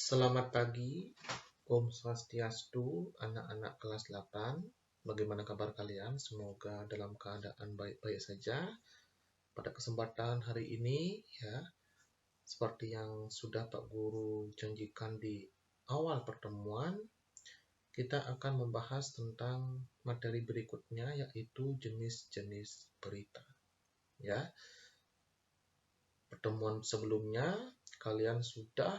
Selamat pagi, Om Swastiastu, anak-anak kelas 8. Bagaimana kabar kalian? Semoga dalam keadaan baik-baik saja. Pada kesempatan hari ini, ya, seperti yang sudah Pak Guru janjikan di awal pertemuan, kita akan membahas tentang materi berikutnya, yaitu jenis-jenis berita. Ya, pertemuan sebelumnya kalian sudah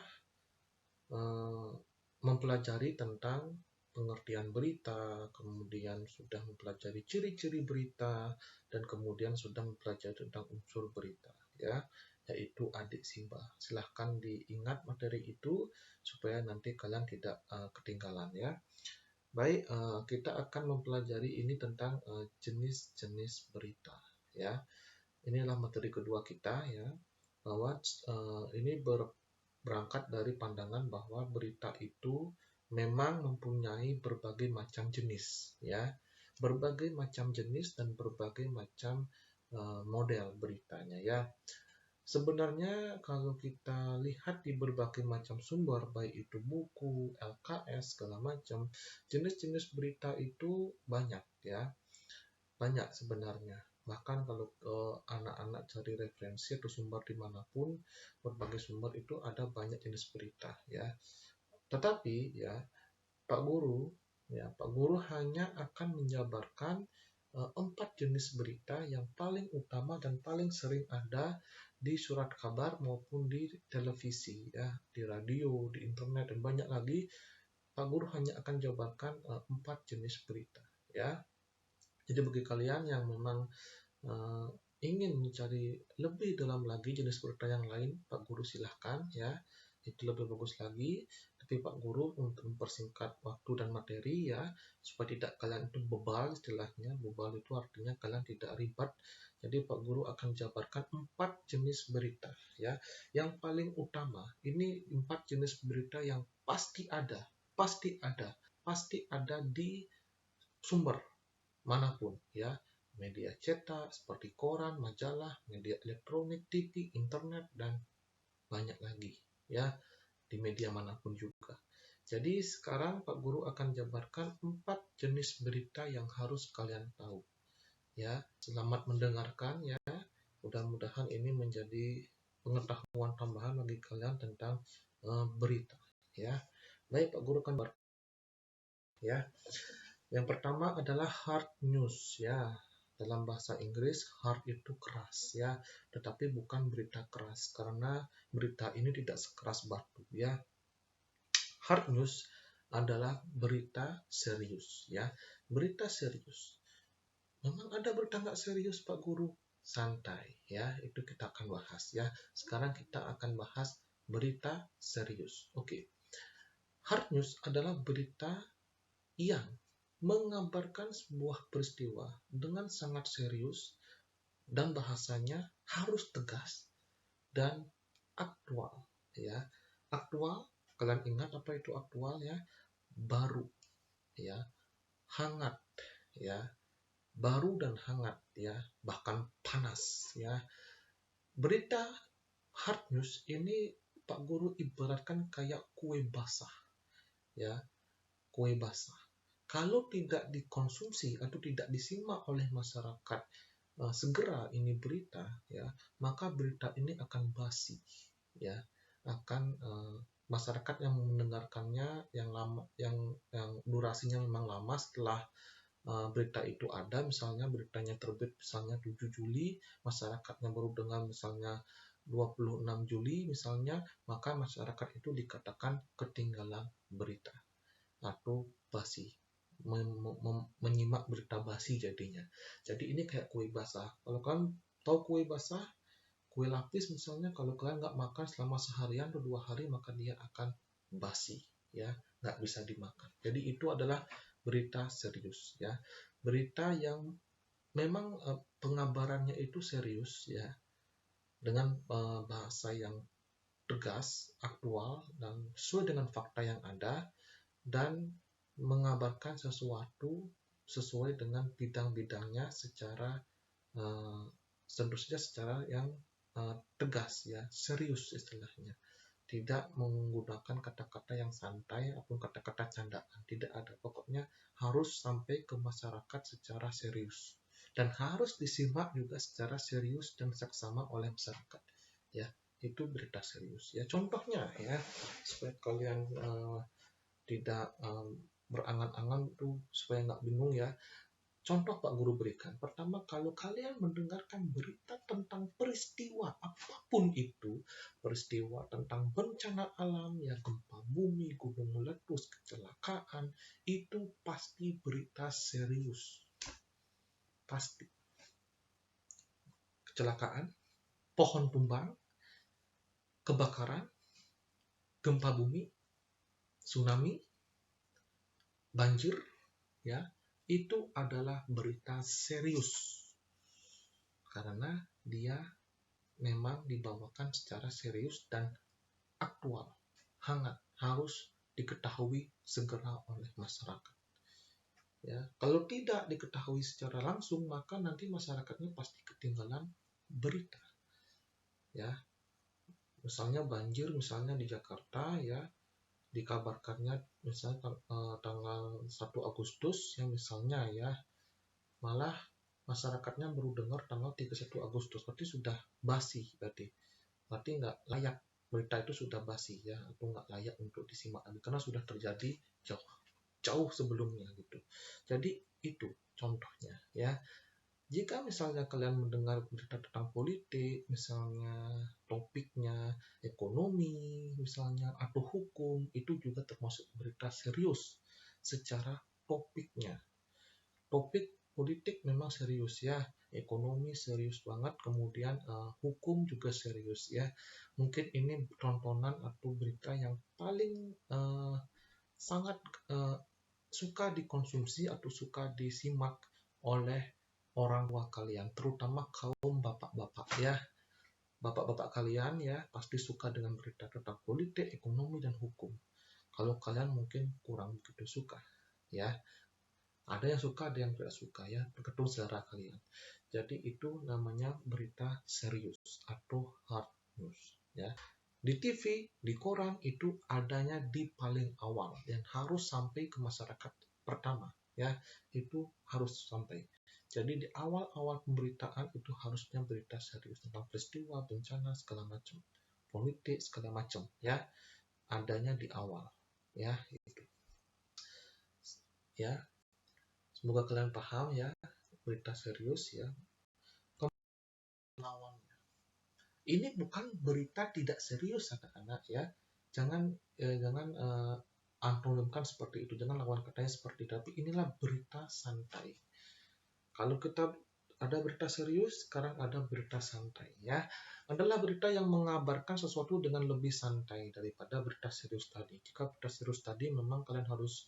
mempelajari tentang pengertian berita, kemudian sudah mempelajari ciri-ciri berita, dan kemudian sudah mempelajari tentang unsur berita, ya, yaitu adik Simba. Silahkan diingat materi itu supaya nanti kalian tidak ketinggalan, ya. Baik, kita akan mempelajari ini tentang jenis-jenis berita, ya. Inilah materi kedua kita, ya, bahwa ini berangkat dari pandangan bahwa berita itu memang mempunyai berbagai macam jenis, ya, berbagai macam jenis dan berbagai macam model beritanya, ya. Sebenarnya kalau kita lihat di berbagai macam sumber, baik itu buku, LKS, segala macam, jenis-jenis berita itu banyak, ya, banyak sebenarnya. Bahkan kalau anak-anak cari referensi atau sumber dimanapun, berbagai sumber itu ada banyak jenis berita, ya. Tetapi ya Pak Guru hanya akan menjabarkan 4 jenis berita yang paling utama dan paling sering ada di surat kabar maupun di televisi, ya, di radio, di internet, dan banyak lagi. Pak Guru hanya akan jabarkan 4 jenis berita, ya. Jadi bagi kalian yang memang ingin mencari lebih dalam lagi jenis berita yang lain, Pak Guru silahkan, ya, itu lebih bagus lagi. Tapi Pak Guru untuk mempersingkat waktu dan materi, ya, supaya tidak kalian itu bebal, istilahnya bebal itu artinya kalian tidak ribet. Jadi Pak Guru akan jabarkan 4 jenis berita, ya, yang paling utama. Ini 4 jenis berita yang pasti ada di sumber manapun, ya, media cetak seperti koran, majalah, media elektronik, TV, internet, dan banyak lagi, ya, di media manapun juga. Jadi sekarang Pak Guru akan jabarkan 4 jenis berita yang harus kalian tahu, ya. Selamat mendengarkan, ya. Mudah-mudahan ini menjadi pengetahuan tambahan bagi kalian tentang berita, ya. Baik, Pak Guru akan ya. Yang pertama adalah hard news, ya. Dalam bahasa Inggris, hard itu keras, ya, tetapi bukan berita keras, karena berita ini tidak sekeras batu, ya. Hard news adalah berita serius, ya. Berita serius. Memang ada berita nggak serius, Pak Guru? Santai, ya. Itu kita akan bahas, ya. Sekarang kita akan bahas berita serius. Oke. Hard news adalah berita yang mengabarkan sebuah peristiwa dengan sangat serius dan bahasanya harus tegas dan aktual, ya. Aktual, kalian ingat apa itu aktual, ya? Baru, ya, hangat, ya, baru dan hangat, ya, bahkan panas, ya. Berita hard news ini Pak Guru ibaratkan kayak kue basah, ya, kue basah. Kalau tidak dikonsumsi atau tidak disimak oleh masyarakat segera ini berita, ya, maka berita ini akan basi, ya, akan masyarakat yang mendengarkannya yang lama, yang durasinya memang lama setelah berita itu ada, misalnya beritanya terbit misalnya 7 Juli, masyarakatnya baru dengar misalnya 26 Juli misalnya, maka masyarakat itu dikatakan ketinggalan berita atau basi, menyimak berita basi jadinya. Jadi ini kayak kue basah. Kalau kalian tahu kue basah, kue lapis misalnya, kalau kalian nggak makan selama seharian atau 2 hari, maka dia akan basi, ya, nggak bisa dimakan. Jadi itu adalah berita serius, ya, berita yang memang pengabarannya itu serius, ya, dengan bahasa yang tegas, aktual, dan sesuai dengan fakta yang ada, dan mengabarkan sesuatu sesuai dengan bidang-bidangnya secara tentu saja secara yang tegas, ya, serius istilahnya. tidak menggunakan kata-kata yang santai ataupun kata-kata candaan, tidak ada. Pokoknya harus sampai ke masyarakat secara serius dan harus disimak juga secara serius dan seksama oleh masyarakat. Ya, itu berita serius. Ya, contohnya ya, supaya kalian tidak berangan-angan tuh, supaya nggak bingung ya. Contoh Pak Guru berikan. Pertama, kalau kalian mendengarkan berita tentang peristiwa apapun itu, peristiwa tentang bencana alam, ya gempa bumi, gunung meletus, kecelakaan, itu pasti berita serius. Pasti. Kecelakaan, pohon tumbang, kebakaran, gempa bumi, tsunami, banjir, ya, itu adalah berita serius karena dia memang dibawakan secara serius dan aktual, hangat, harus diketahui segera oleh masyarakat. Ya, kalau tidak diketahui secara langsung, maka nanti masyarakatnya pasti ketinggalan berita. Ya, misalnya banjir, misalnya di Jakarta, ya, dikabarkannya misalnya tanggal 1 Agustus ya misalnya ya, malah masyarakatnya baru dengar tanggal 31 Agustus, berarti sudah basi, berarti nggak layak, berita itu sudah basi ya, atau nggak layak untuk disimak lagi karena sudah terjadi jauh sebelumnya gitu. Jadi itu contohnya ya. Jika misalnya kalian mendengar berita tentang politik, misalnya topiknya ekonomi, misalnya atau hukum, itu juga termasuk berita serius secara topiknya. Topik politik memang serius ya, ekonomi serius banget, kemudian hukum juga serius ya. Mungkin ini tontonan atau berita yang paling sangat suka dikonsumsi atau suka disimak oleh orang tua kalian, terutama kaum bapak-bapak ya. Bapak-bapak kalian ya pasti suka dengan berita tentang politik, ekonomi, dan hukum. Kalau kalian mungkin kurang begitu suka ya. Ada yang suka, ada yang tidak suka ya, tergantung selera kalian. Jadi itu namanya berita serius atau hard news ya. Di TV, di koran itu adanya di paling awal dan harus sampai ke masyarakat pertama ya. Itu harus sampai. Jadi di awal-awal pemberitaan itu harusnya berita serius tentang peristiwa, bencana, segala macam, politik, segala macam ya. Adanya di awal ya itu. Ya. Semoga kalian paham ya, berita serius ya. Lawannya. Ini bukan berita tidak serius anak-anak ya. Jangan antonimkan seperti itu, jangan lawan katanya seperti itu. Tapi inilah berita santai. Kalau kita ada berita serius, sekarang ada berita santai ya. Adalah berita yang mengabarkan sesuatu dengan lebih santai daripada berita serius tadi. Jika berita serius tadi memang kalian harus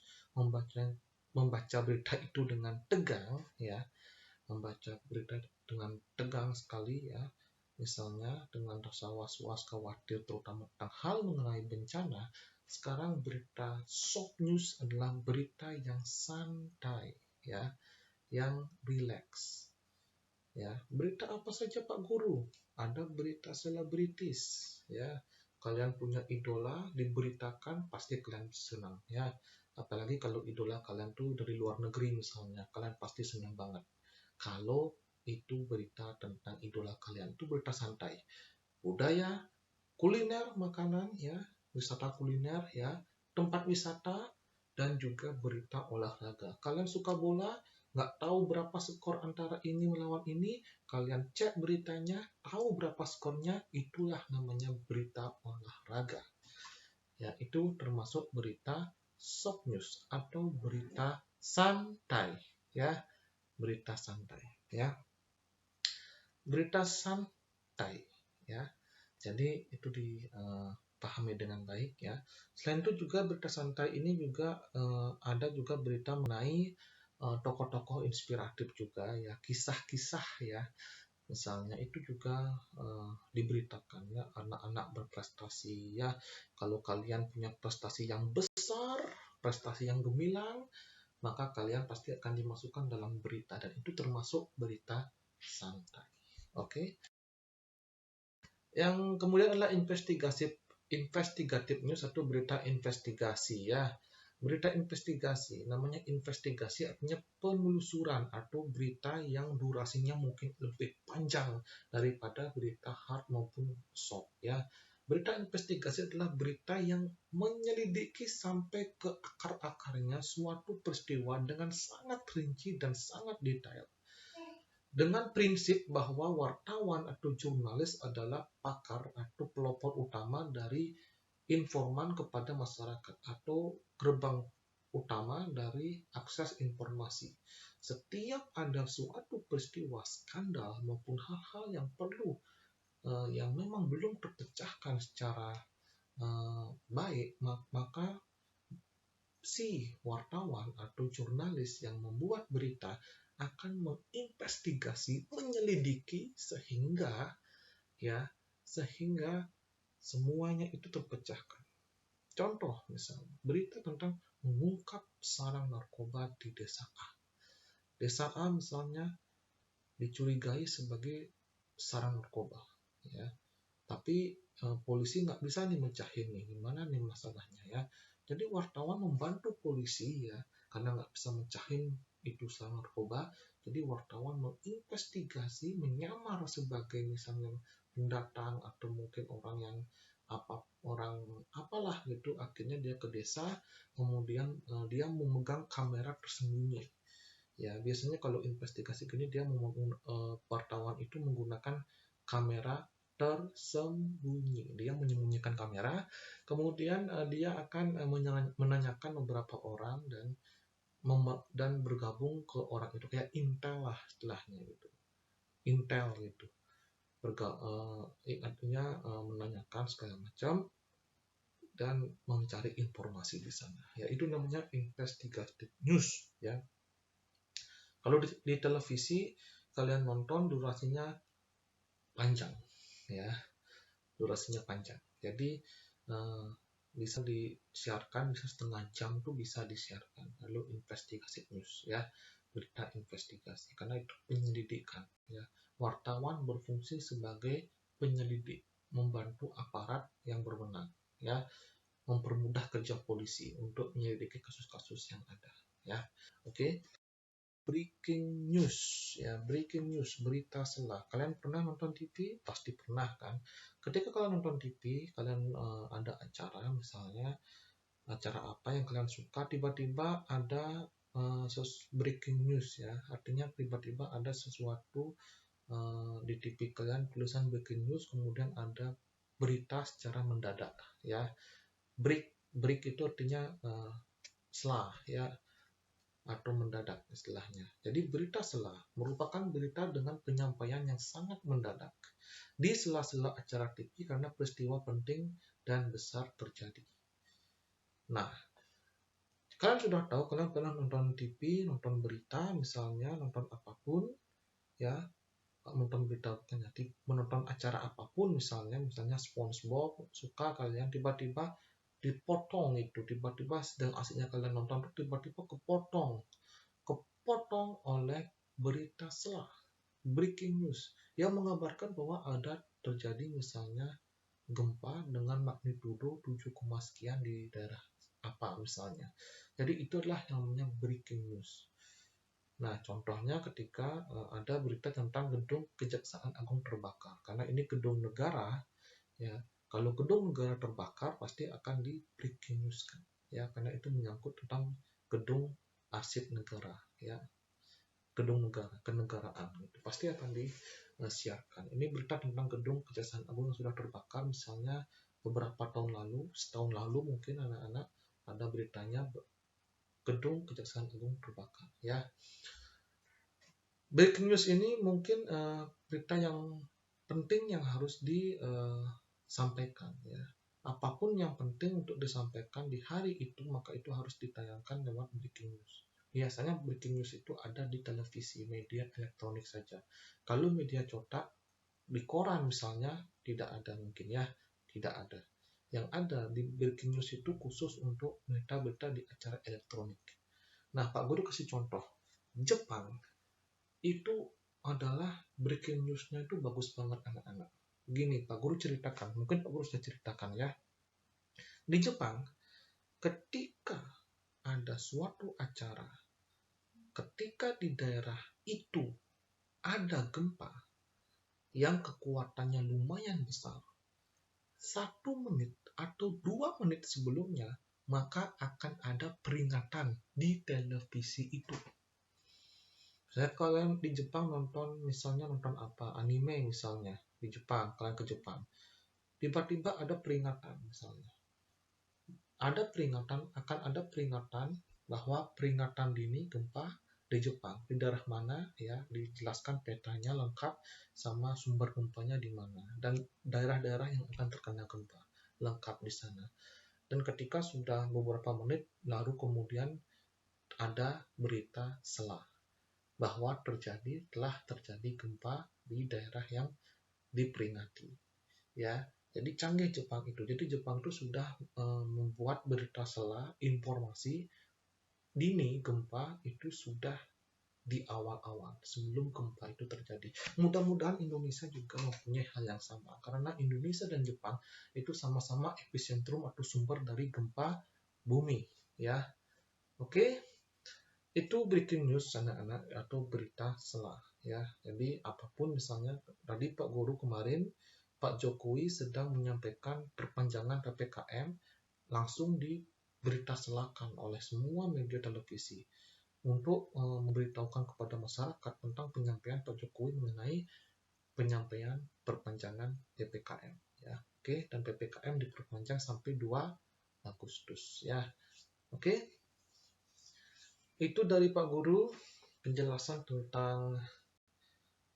membaca berita itu dengan tegang ya. Membaca berita dengan tegang sekali ya. Misalnya dengan rasa was-was, khawatir terutama tentang hal mengenai bencana. Sekarang berita soft news adalah berita yang santai ya, yang relax. Ya, berita apa saja Pak Guru? Ada berita selebritis ya. Kalian punya idola diberitakan pasti kalian senang ya. Apalagi kalau idola kalian tuh dari luar negeri misalnya, kalian pasti senang banget. Kalau itu berita tentang idola kalian, itu berita santai. Budaya, kuliner, makanan ya, wisata kuliner ya, tempat wisata, dan juga berita olahraga. Kalian suka bola, nggak tahu berapa skor antara ini melawan ini, kalian cek beritanya, tahu berapa skornya, itulah namanya berita olahraga. Ya, itu termasuk berita soft news atau berita santai ya, berita santai ya. Berita santai ya. Jadi itu dipahami dengan baik ya. Selain itu juga berita santai ini juga ada juga berita mengenai tokoh-tokoh inspiratif juga ya, kisah-kisah ya. Misalnya itu juga diberitakan ya, anak-anak berprestasi ya. Kalau kalian punya prestasi yang besar, prestasi yang gemilang, maka kalian pasti akan dimasukkan dalam berita dan itu termasuk berita santai. Oke. Yang kemudian adalah investigasi investigatif news atau berita investigasi ya. Berita investigasi, namanya investigasi artinya penelusuran atau berita yang durasinya mungkin lebih panjang daripada berita hard maupun soft ya. Berita investigasi adalah berita yang menyelidiki sampai ke akar-akarnya suatu peristiwa dengan sangat rinci dan sangat detail. Dengan prinsip bahwa wartawan atau jurnalis adalah pakar atau pelopor utama dari informan kepada masyarakat atau gerbang utama dari akses informasi. Setiap ada suatu peristiwa skandal maupun hal-hal yang perlu yang memang belum terpecahkan secara baik, maka si wartawan atau jurnalis yang membuat berita akan menginvestigasi, menyelidiki sehingga semuanya itu terpecahkan. Contoh misalnya, berita tentang mengungkap sarang narkoba di desa A. Desa A misalnya dicurigai sebagai sarang narkoba, ya. Tapi polisi nggak bisa nih mecahin nih, gimana nih masalahnya ya. Jadi wartawan membantu polisi ya, karena nggak bisa mecahin itu sarang narkoba. Jadi wartawan menginvestigasi, menyamar sebagai misalnya pendatang atau mungkin orang apalah gitu. Akhirnya dia ke desa, kemudian dia memegang kamera tersembunyi. Ya biasanya kalau investigasi gini dia wartawan itu menggunakan kamera tersembunyi. Dia menyembunyikan kamera, kemudian dia akan menanyakan beberapa orang dan bergabung ke orang itu, kayak intel lah istilahnya gitu. Intel gitu. Artinya menanyakan segala macam dan mencari informasi di sana. Ya itu namanya investigative news ya. Kalau di televisi kalian nonton durasinya panjang ya. Durasinya panjang. Jadi bisa disiarkan, bisa setengah jam tuh bisa disiarkan. Lalu investigasi news ya, berita investigasi, karena itu penyelidikan ya. Wartawan berfungsi sebagai penyelidik, membantu aparat yang berwenang ya, mempermudah kerja polisi untuk menyelidiki kasus-kasus yang ada ya. Oke. Breaking news ya, breaking news, berita selah. Kalian pernah nonton TV? Pasti pernah kan. Ketika kalian nonton TV, kalian ada acara, misalnya acara apa yang kalian suka, tiba-tiba ada breaking news ya, artinya tiba-tiba ada sesuatu di TV kalian tulisan breaking news, kemudian ada berita secara mendadak ya. Break itu artinya selah ya, atau mendadak istilahnya. Jadi berita selah merupakan berita dengan penyampaian yang sangat mendadak di sela-sela acara TV karena peristiwa penting dan besar terjadi. Nah, kalian sudah tahu, kalian pernah nonton TV, nonton berita misalnya, nonton apapun ya, nonton berita, menonton acara apapun misalnya SpongeBob, suka kalian, tiba-tiba dipotong itu, tiba-tiba sedang asiknya kalian nonton, tiba-tiba kepotong oleh berita selah, breaking news yang mengabarkan bahwa ada terjadi misalnya gempa dengan magnitudo 7, sekian di daerah apa misalnya. Jadi itu adalah yang namanya breaking news. Nah, contohnya ketika ada berita tentang gedung Kejaksaan Agung terbakar, karena ini gedung negara ya. Kalau gedung negara terbakar pasti akan di breaking news kan ya, karena itu menyangkut tentang gedung arsip negara ya, gedung negara, kenegaraan gitu, pasti akan disiarkan. Ini berita tentang gedung Kejaksaan Agung yang sudah terbakar misalnya beberapa tahun lalu, setahun lalu mungkin anak-anak ada beritanya gedung Kejaksaan Agung terbakar ya. Breaking news ini mungkin berita yang penting yang harus disampaikan ya. Apapun yang penting untuk disampaikan di hari itu, maka itu harus ditayangkan lewat breaking news. Biasanya breaking news itu ada di televisi, media elektronik saja. Kalau media cetak di koran misalnya tidak ada mungkin ya, tidak ada. Yang ada di breaking news itu khusus untuk berita-berita di acara elektronik. Nah, Pak Guru kasih contoh. Jepang itu adalah breaking news-nya itu bagus banget anak-anak. Gini, Pak Guru ceritakan, mungkin Pak Guru sudah ceritakan ya. Di Jepang, ketika ada suatu acara, ketika di daerah itu ada gempa yang kekuatannya lumayan besar, 1 menit atau 2 menit sebelumnya, maka akan ada peringatan di televisi itu. Saya kalian di Jepang nonton apa, anime misalnya, di Jepang, kalian ke Jepang, tiba-tiba ada peringatan misalnya. Akan ada peringatan bahwa peringatan dini gempa di Jepang, di daerah mana ya, dijelaskan petanya lengkap sama sumber gempanya di mana dan daerah-daerah yang akan terkena gempa lengkap di sana. Dan ketika sudah beberapa menit lalu kemudian ada berita selah bahwa telah terjadi gempa di daerah yang diperingati. Ya, jadi canggih Jepang itu. Jadi Jepang itu sudah membuat berita selah, informasi dini gempa itu sudah di awal-awal sebelum gempa itu terjadi. Mudah-mudahan Indonesia juga mempunyai hal yang sama, karena Indonesia dan Jepang itu sama-sama epicentrum atau sumber dari gempa bumi. Ya, oke. Itu breaking news anak-anak atau berita selah. Ya, jadi apapun misalnya tadi Pak Guru kemarin Pak Jokowi sedang menyampaikan perpanjangan PPKM, langsung diberita selahkan oleh semua media televisi untuk memberitahukan kepada masyarakat tentang penyampaian Pak Jokowi mengenai penyampaian perpanjangan PPKM. Ya, oke, dan PPKM diperpanjang sampai 2 Agustus. Ya, oke. Itu dari Pak Guru penjelasan tentang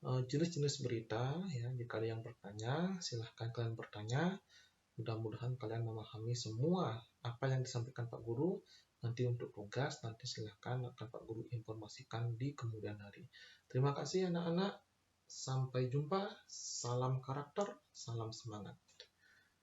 jenis-jenis berita. Ya, jika ada yang bertanya, silahkan kalian bertanya. Mudah-mudahan kalian memahami semua apa yang disampaikan Pak Guru. Nanti untuk tugas, nanti silahkan akan Pak Guru informasikan di kemudian hari. Terima kasih anak-anak. Sampai jumpa. Salam karakter, salam semangat.